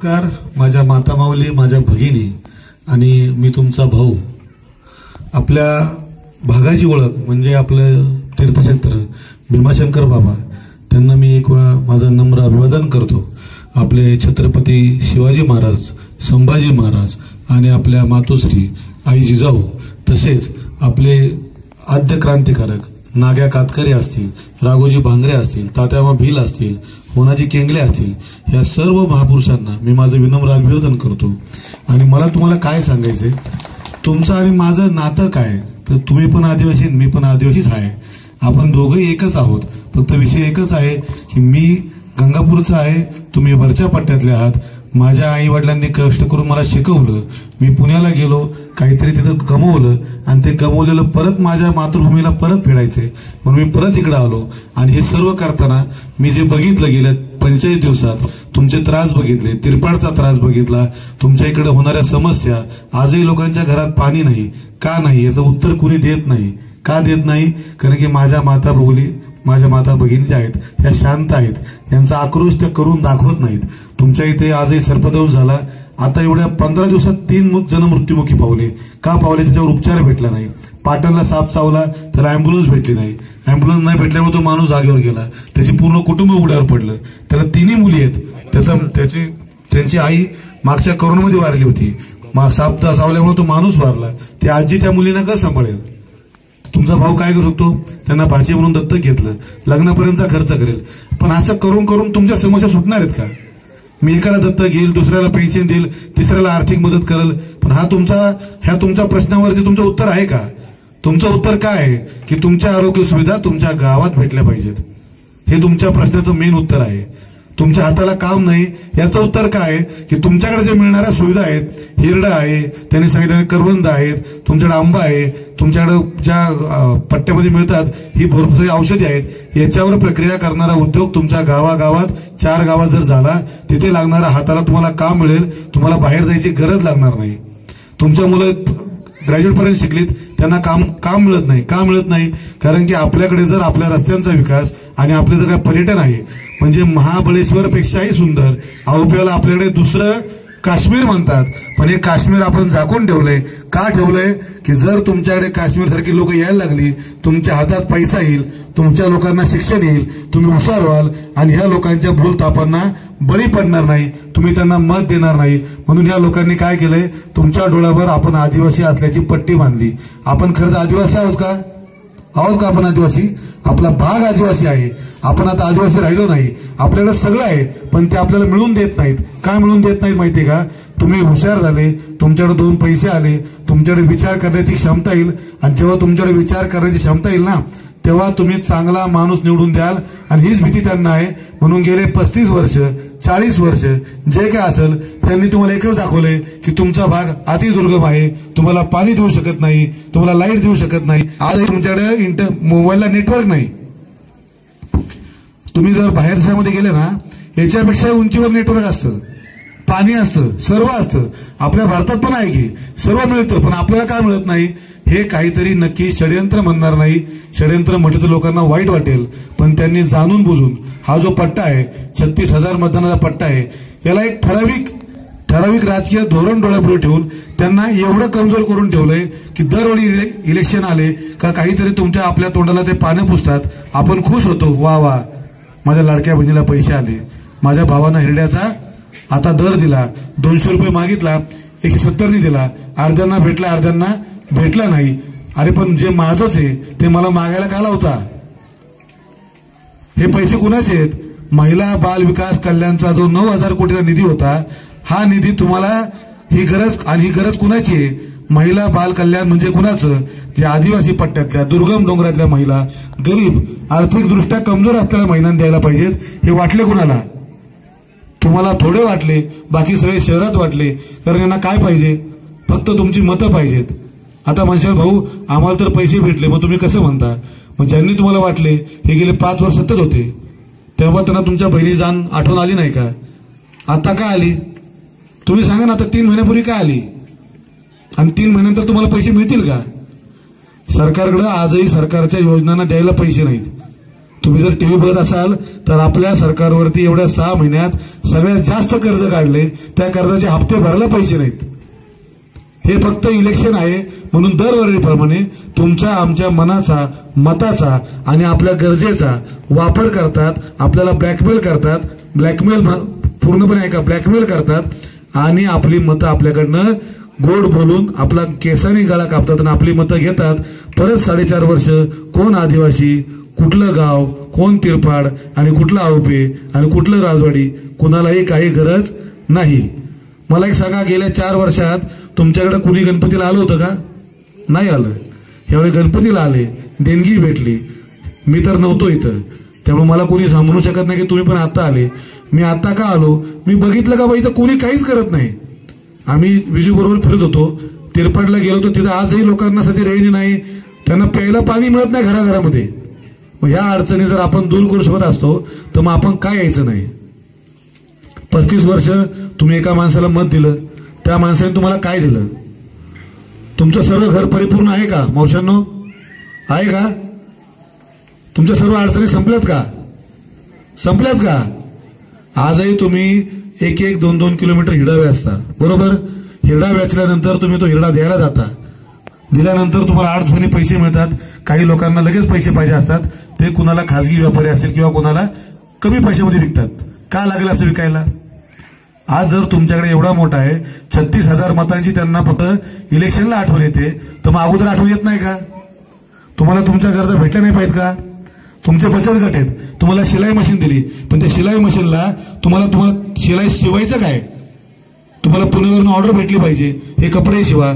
नमस्कार माझ्या माता माऊली, माझ्या भगिनी आणि मी तुमचा भाऊ. आपल्या भागाची ओळख म्हणजे आपलं तीर्थक्षेत्र भीमाशंकर बाबा, त्यांना मी एक वेळा माझं नम्र अभिवादन करतो. आपले छत्रपती शिवाजी महाराज, संभाजी महाराज आणि आपल्या मातोश्री आई जिजाऊ, तसेच आपले आद्य क्रांतिकारक नाग्या कातकरी असतील, राघोजी भांगरे असतील, तात्यामा भील असतील, होनाजी केंगले असतील, या सर्व महापुरुषांना मी माझं विनम्र अभिवादन करतो. आणि मला तुम्हाला काय सांगायचंय, तुमचं आणि माझं नातं काय, तर तुम्ही पण आदिवासी, मी पण आदिवासीच आहे. आपण दोघंही एकच आहोत. फक्त विषय एकच आहे की मी गंगापूरचा आहे, तुम्ही वरच्या पट्ट्यातले आहात. माझ्या आई वडिलांनी कष्ट करून मला शिकवलं. मी पुण्याला गेलो, काहीतरी तिथं कमवलं आणि ते कमवलेलं परत माझ्या मातृभूमीला परत फेडायचंय म्हणून मी परत इकडे आलो. आणि हे सर्व करताना मी जे बघितलं गेल्या 45 दिवसात, तुमचे त्रास बघितले, तिरपाडचा त्रास बघितला, तुमच्या इकडे होणाऱ्या समस्या. आजही लोकांच्या घरात पाणी नाही, का नाही याचं उत्तर कुणी देत नाही. का देत नाही? कारण की माझ्या माता भगिनी ज्या आहेत त्या शांत आहेत. यांचा आक्रोश त्या करून दाखवत नाहीत. तुमच्या इथे आजही सर्पदंश झाला. आता एवढ्या 15 दिवसात 3 जण मृत्युमुखी पावले. का पावले? त्याच्यावर उपचार भेटला नाही. पाटणला साप चावला, त्याला अँब्युलन्स भेटली नाही. अँब्युलन्स नाही भेटल्यामुळे तो माणूस जागेवर गेला. त्याची पूर्ण कुटुंब उघड्यावर पडलं. त्याला 3 मुली आहेत. त्यांची आई मागच्या कोरोनामध्ये वारली होती. साप चावल्यामुळे तो माणूस वारला. ती आजी त्या मुलींना कसं सांभाळेल? तुमचा भाऊ काय करू शकतो? त्यांना भाची म्हणून दत्तक घेतलं, लग्नापर्यंतचा खर्च करेल. पण असं करून करून तुमच्या समस्या सुटणार आहेत का? मी एकाला दत्तक घेईल, दुसऱ्याला पेन्शन देईल, तिसऱ्याला आर्थिक मदत करेल, पण ह्या तुमच्या प्रश्नावरती तुमचं उत्तर आहे का? तुमचं उत्तर काय आहे की तुमच्या आरोग्य सुविधा तुमच्या गावात भेटल्या पाहिजेत. हे तुमच्या प्रश्नाचं मेन उत्तर आहे. तुमच्या हाताला काम नाही याचं उत्तर काय आहे की तुमच्याकडे जे मिळणाऱ्या सुविधा आहेत, हिरडा आहे, त्यांनी सांगितलं करवंद आहेत, तुमच्याकडे आंबा आहे, तुमच्याकडे ज्या पट्ट्यामध्ये मिळतात ही भरपूर औषधी आहेत, याच्यावर प्रक्रिया करणारा उद्योग तुमच्या गावागावात 4 गावात जर झाला, तिथे लागणाऱ्या हाताला तुम्हाला काम मिळेल. तुम्हाला बाहेर जायची गरज लागणार नाही. तुमच्या मुलं ग्रॅज्युएट पर्यंत शिकलीत, त्यांना काम मिळत नाही. का मिळत नाही? कारण की आपल्याकडे जर आपल्या रस्त्यांचा विकास आणि आपले जर काय पर्यटन आहे, म्हणजे महाबळेश्वर पेक्षाही सुंदर आरोग्याला आपल्याकडे दुसरं काश्मीर म्हणतात. पण हे काश्मीर आपण झाकून ठेवलंय. का ठेवलंय? की जर तुमच्याकडे काश्मीर सारखी लोक यायला लागली, तुमच्या हातात पैसा येईल, तुमच्या लोकांना शिक्षण येईल, तुम्ही हुशार व्हाल आणि ह्या लोकांच्या भूलथापांना बळी पडणार नाही, तुम्ही त्यांना मत देणार नाही. म्हणून ह्या लोकांनी काय केलंय, तुमच्या डोळ्यावर आपण आदिवासी असल्याची पट्टी बांधली. आपण खरंच आदिवासी आहोत का? आपण आदिवासी? आपला भाग आदिवासी आहे. आपण आता आदिवासी राहिलो नाही. आपल्याकडे सगळं आहे, पण ते आपल्याला मिळून देत नाहीत. काय मिळून देत नाहीत माहितीये का? तुम्ही हुशार झाले, तुमच्याकडे 2 पैसे आले, तुमच्याकडे विचार करण्याची क्षमता येईल. आणि जेव्हा तुमच्याकडे विचार करण्याची क्षमता येईल ना, तेव्हा तुम्ही चांगला माणूस निवडून द्याल. आणि हीच भीती त्यांना आहे. म्हणून गेले 35 वर्ष 40 वर्ष जे काय असेल त्यांनी तुम्हाला एकच दाखवलंय की तुमचा भाग अतिदुर्गम आहे, तुम्हाला पाणी देऊ शकत नाही, तुम्हाला लाईट देऊ शकत नाही. आज तुमच्याकडे मोबाईलला नेटवर्क नाही. तुम्ही जर बाहेर देशामध्ये गेले ना, याच्यापेक्षा उंचीवर नेटवर्क असतं, पाणी असतं, सर्व असतं. आपल्या भारतात पण आहे की सर्व मिळतं, पण आपल्याला काय मिळत नाही? हे काहीतरी नक्की षडयंत्र म्हणणार नाही. षडयंत्र म्हटलं तर लोकांना वाईट वाटेल, पण त्यांनी जाणून बुजून हा जो पट्टा आहे, 36,000 मतदानाचा पट्टा आहे, याला एक ठराविक राजकीय धोरण डोळ्यापुढे ठेवून त्यांना एवढं कमजोर करून ठेवलंय की दरवेळी इलेक्शन आले का काहीतरी आपल्या तोंडाला ते पानं पुसतात. आपण खुश होतो, वा वा माझ्या लाडक्या बहिणीला पैसे आले, माझ्या भावानं हिरड्याचा आता दर दिला, 200 रुपये मागितला, 170 दिला, अर्ध्यांना भेटला, अर्ध्यांना भेटला नाही. अरे पण जे माझंच आहे ते मला मागायला का लावता? हे पैसे कुणाचे आहेत? महिला बाल विकास कल्याणचा जो 9,000 कोटीचा निधी होता, हा निधी तुम्हाला ही गरज कुणाची आहे? महिला बाल कल्याण म्हणजे कुणाचं? जे आदिवासी पट्ट्यातल्या दुर्गम डोंगरातल्या महिला, गरीब, आर्थिकदृष्ट्या कमजोर असलेल्या महिलांना द्यायला पाहिजेत. हे वाटले कुणाला? तुम्हाला थोडे वाटले, बाकी सगळे शहरात वाटले. कारण यांना काय पाहिजे? फक्त तुमची मतं पाहिजेत. आता म्हणशाल भाऊ आम्हाला तर पैसे भेटले, मग तुम्ही कसं म्हणता? मग ज्यांनी तुम्हाला वाटले हे गेले 5 वर्ष सतत होते, तेव्हा त्यांना तुमच्या बहिणी जाण आठवण आली नाही का? आता काय आली? तुम्ही सांगा ना. आता 3 महिन्यापूर्वी काय आली? आणि 3 महिन्यानंतर तुम्हाला पैसे मिळतील का? सरकारकडे आजही सरकारच्या योजनांना द्यायला पैसे नाहीत. तुम्ही जर टीव्ही बघत असाल तर आपल्या सरकारवरती एवढ्या 6 महिन्यात सगळ्यात जास्त कर्ज काढले, त्या कर्जाचे हप्ते भरायला पैसे नाहीत. हे फक्त इलेक्शन आहे म्हणून दरवर्षीप्रमाणे तुमच्या आमच्या मनाचा, मताचा आणि आपल्या गरजेचा वापर करतात, आपल्याला ब्लॅकमेल करतात. ब्लॅकमेल पूर्णपणे ऐका, ब्लॅकमेल करतात आणि आपली मतं आपल्याकडनं गोड बोलून आपला केसाने गळा कापतात आणि आपली मतं घेतात. परत 4.5 वर्ष कोण आदिवासी, कुठलं गाव, कोण तिरपाड आणि कुठलं आउपे आणि कुठलं राजवाडी, कुणालाही काही गरज नाही. मला एक सांगा, गेल्या 4 वर्षात तुमच्याकडे कुणी गणपतीला आलं होतं का? नाही आलं. यावेळी गणपतीला आले, देणगी भेटली. मी तर नव्हतो इथं, त्यामुळे मला कोणी म्हणू शकत नाही की तुम्ही पण आता आले. मी आता का आलो? मी बघितलं का बा इथं कोणी काहीच करत नाही. आम्ही विजू बरोबर फिरत होतो, तिरपाडला गेलो होतो, तिथं आजही लोकांना सध्या रेंज नाही, त्यांना प्यायला पाणी मिळत नाही घराघरामध्ये. मग ह्या अडचणी जर आपण दूर करू शकत असतो तर मग आपण काय यायचं नाही. 35 वर्ष तुम्ही एका माणसाला मत दिलं, त्या माणसाने तुम्हाला काय दिलं? तुमचं सर्व घर परिपूर्ण आहे का मावशांनो? आहे का? तुमच्या सर्व अडचणी संपल्यात का? संपल्यात का? आजही तुम्ही 1-1, 2-2 किलोमीटर हिरडा वेचता, बरोबर? हिरडा वेचल्यानंतर तुम्ही तो हिरडा द्यायला जाता, दिल्यानंतर तुम्हाला 8 दिवसांनी पैसे मिळतात. काही लोकांना लगेच पैसे पाहिजे असतात, ते कुणाला खाजगी व्यापारी असतील किंवा कुणाला कमी पैशामध्ये विकतात. का लागेल असं विकायला? आज जर तुमच्याकडे एवढा मोठा आहे, 36,000 मतांची त्यांना फक्त इलेक्शनला आठवण येते, तर मग अगोदर आठवण येत नाही का? तुम्हाला तुमच्या गरजा भेटल्या नाही पाहिजेत का? तुमचे बचत गट आहेत, तुम्हाला शिलाई मशीन दिली, पण त्या शिलाई मशीनला तुम्हाला शिलाई शिवायचं काय? तुम्हाला पुण्यावरून ऑर्डर भेटली पाहिजे, हे कपडे शिवा.